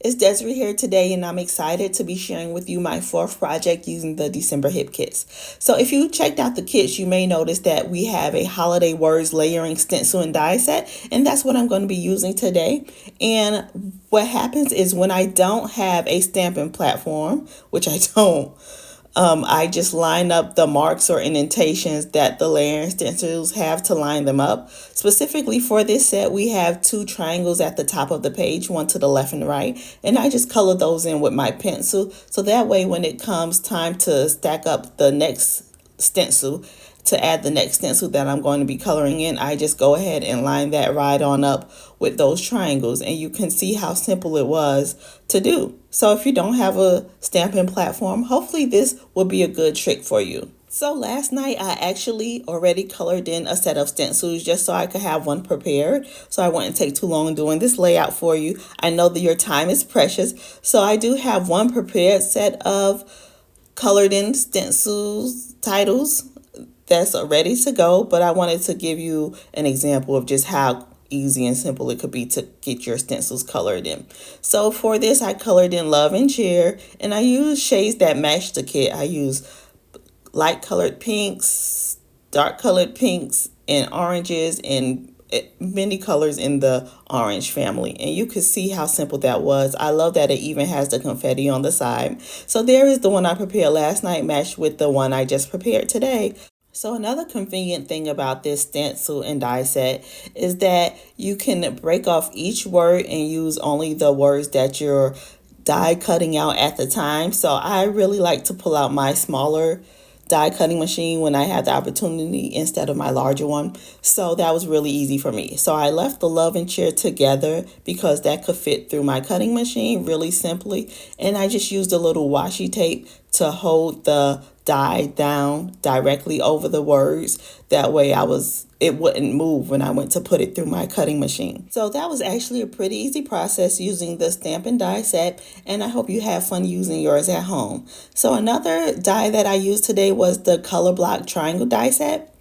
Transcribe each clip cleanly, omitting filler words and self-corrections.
It's Desiree here today, and I'm excited to be sharing with you my fourth project using the December hip kits. So if you checked out the kits, you may notice that we have a holiday words layering stencil and die set, and that's what I'm going to be using today. And what happens is when I don't have a stamping platform, which I don't, I just line up the marks or indentations that the layering stencils have to line them up. Specifically for this set, we have two triangles at the top of the page, one to the left and right, and I just color those in with my pencil. So that way when it comes time to stack up the next stencil, to add the next stencil that I'm going to be coloring in, I just go ahead and line that right on up with those triangles, and you can see how simple it was to do. So if you don't have a stamping platform, hopefully this will be a good trick for you. So last night I actually already colored in a set of stencils just so I could have one prepared, so I wouldn't take too long doing this layout for you. I know that your time is precious, so I do have one prepared set of colored in stencils titles that's ready to go, but I wanted to give you an example of just how easy and simple it could be to get your stencils colored in. So for this, I colored in Love and Cheer, and I use shades that match the kit. I use light colored pinks, dark colored pinks, and oranges, and many colors in the orange family, and you could see how simple that was. I love that it even has the confetti on the side. So there is the one I prepared last night matched with the one I just prepared today. So another convenient thing about this stencil and die set is that you can break off each word and use only the words that you're die cutting out at the time. So I really like to pull out my smaller die cutting machine when I have the opportunity instead of my larger one. So that was really easy for me. So I left the Love and Cheer together because that could fit through my cutting machine really simply. And I just used a little washi tape to hold the die down directly over the words. That way it wouldn't move when I went to put it through my cutting machine. So that was actually a pretty easy process using the stamp and die set, and I hope you have fun using yours at home. So another die that I used today was the color block triangle die set,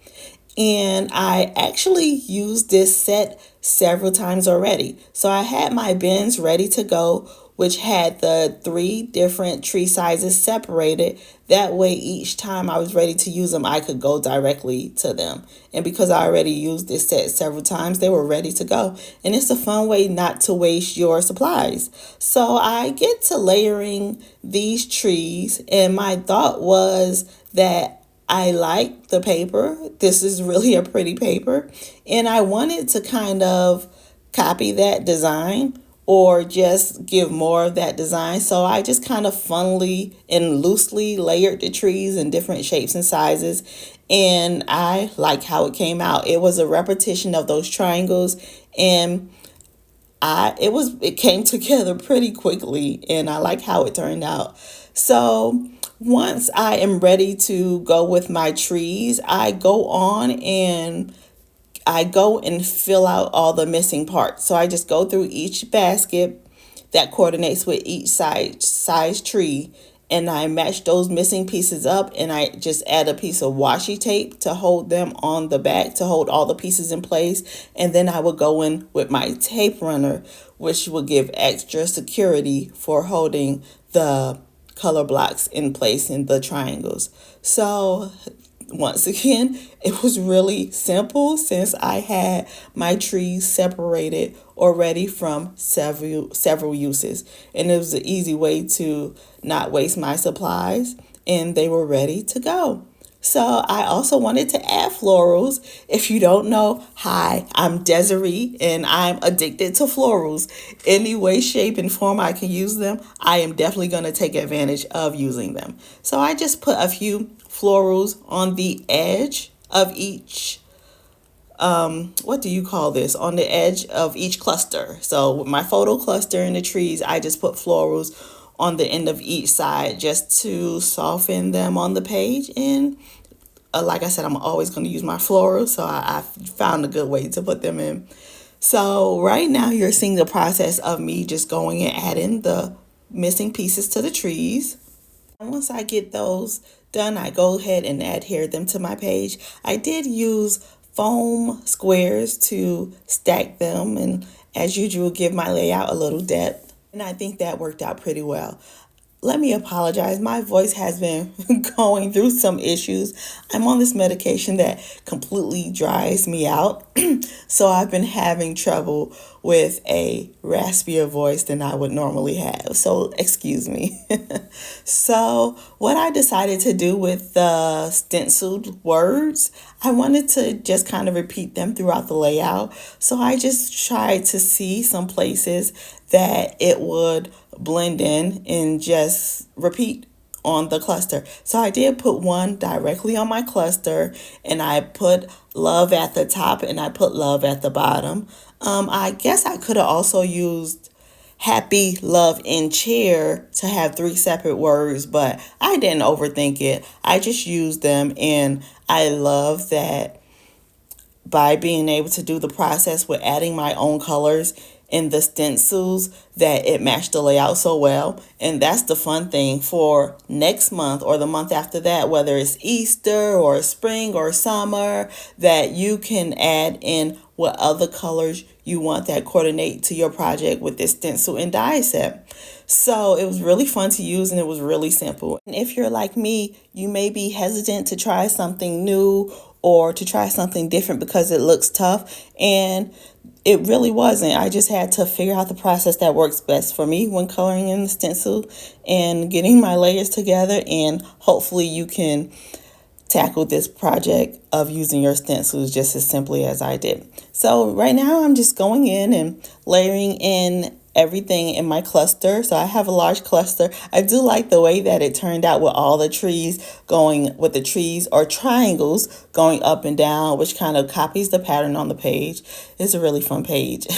and I actually used this set several times already. So I had my bins ready to go, which had the 3 different tree sizes separated. That way each time I was ready to use them, I could go directly to them. And because I already used this set several times, they were ready to go. And it's a fun way not to waste your supplies. So I get to layering these trees, and my thought was that I like the paper. This is really a pretty paper, and I wanted to kind of copy that design or just give more of that design. So I just kind of funnily and loosely layered the trees in different shapes and sizes, and I like how it came out. It was a repetition of those triangles, and it came together pretty quickly, and I like how it turned out. So once I am ready to go with my trees, I go and fill out all the missing parts. So I just go through each basket that coordinates with each size tree, and I match those missing pieces up, and I just add a piece of washi tape to hold them on the back to hold all the pieces in place. And then I will go in with my tape runner, which will give extra security for holding the color blocks in place in the triangles. So once again, it was really simple since I had my trees separated already from several uses, and it was an easy way to not waste my supplies, and they were ready to go. So I also wanted to add florals. If you don't know, hi, I'm Desiree, and I'm addicted to florals. Any way, shape, and form I can use them, I am definitely going to take advantage of using them. So I just put a few florals on the edge of each, what do you call this? On the edge of each cluster. So with my photo cluster and the trees, I just put florals on the end of each side just to soften them on the page. And like I said, I'm always going to use my florals, so I found a good way to put them in. So right now you're seeing the process of me just going and adding the missing pieces to the trees. And once I get those done, I go ahead and adhere them to my page. I did use foam squares to stack them, and as usual, give my layout a little depth. And I think that worked out pretty well. Let me apologize. My voice has been going through some issues. I'm on this medication that completely dries me out. So I've been having trouble with a raspier voice than I would normally have. So excuse me. So what I decided to do with the stenciled words, I wanted to just kind of repeat them throughout the layout. So I just tried to see some places that it would blend in and just repeat on the cluster. So I did put one directly on my cluster, and I put love at the top and I put love at the bottom. I guess I could have also used happy, love, and cheer to have three separate words, but I didn't overthink it. I just used them, and I love that by being able to do the process with adding my own colors in the stencils, that it matched the layout so well. And that's the fun thing for next month or the month after that, whether it's Easter or spring or summer, that you can add in what other colors you want that coordinate to your project with this stencil and die set. So it was really fun to use, and it was really simple. And if you're like me, you may be hesitant to try something new or to try something different because it looks tough, and it really wasn't. I just had to figure out the process that works best for me when coloring in the stencil and getting my layers together, and hopefully you can tackle this project of using your stencils just as simply as I did. So right now I'm just going in and layering in everything in my cluster. So I have a large cluster. I do like the way that it turned out with all the trees going with the trees or triangles going up and down, which kind of copies the pattern on the page. It's a really fun page.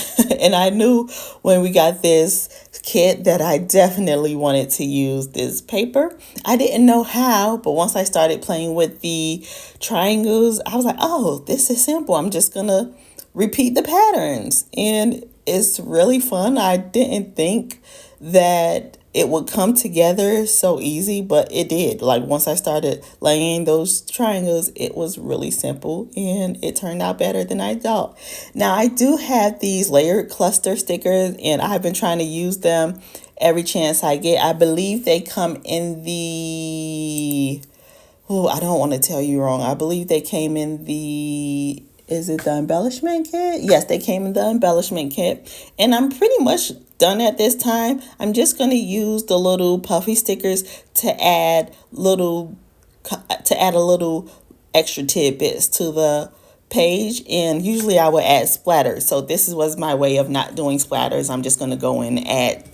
And I knew when we got this kit that I definitely wanted to use this paper. I didn't know how, but once I started playing with the triangles, I was like, oh, this is simple. I'm just gonna repeat the patterns, and it's really fun. I didn't think that it would come together so easy, but it did. Like once I started laying those triangles, it was really simple, and it turned out better than I thought. Now I do have these layered cluster stickers, and I've been trying to use them every chance I get. I believe they come in the, oh, I don't want to tell you wrong. I believe they came in the, is it the embellishment kit? Yes, they came in the embellishment kit. And I'm pretty much done at this time. I'm just going to use the little puffy stickers to add a little extra tidbits to the page, and usually I would add splatters. So this was my way of not doing splatters. I'm just going to go in and add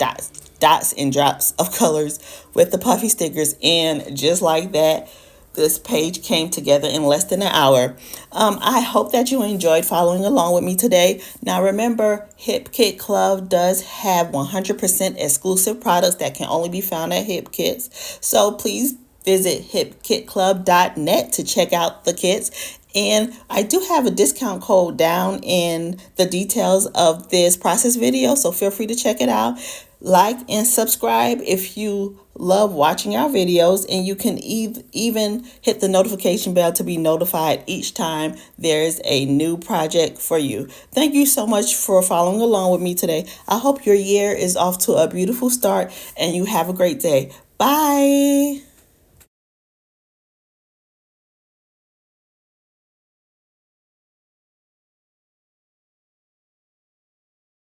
dots and drops of colors with the puffy stickers, and just like that, this page came together in less than an hour. I hope that you enjoyed following along with me today. Now remember, Hip Kit Club does have 100% exclusive products that can only be found at Hip Kits. So please visit hipkitclub.net to check out the kits. And I do have a discount code down in the details of this process video, so feel free to check it out. Like and subscribe if you love watching our videos, and you can even hit the notification bell to be notified each time there's a new project for you. Thank you so much for following along with me today. I hope your year is off to a beautiful start and you have a great day. Bye.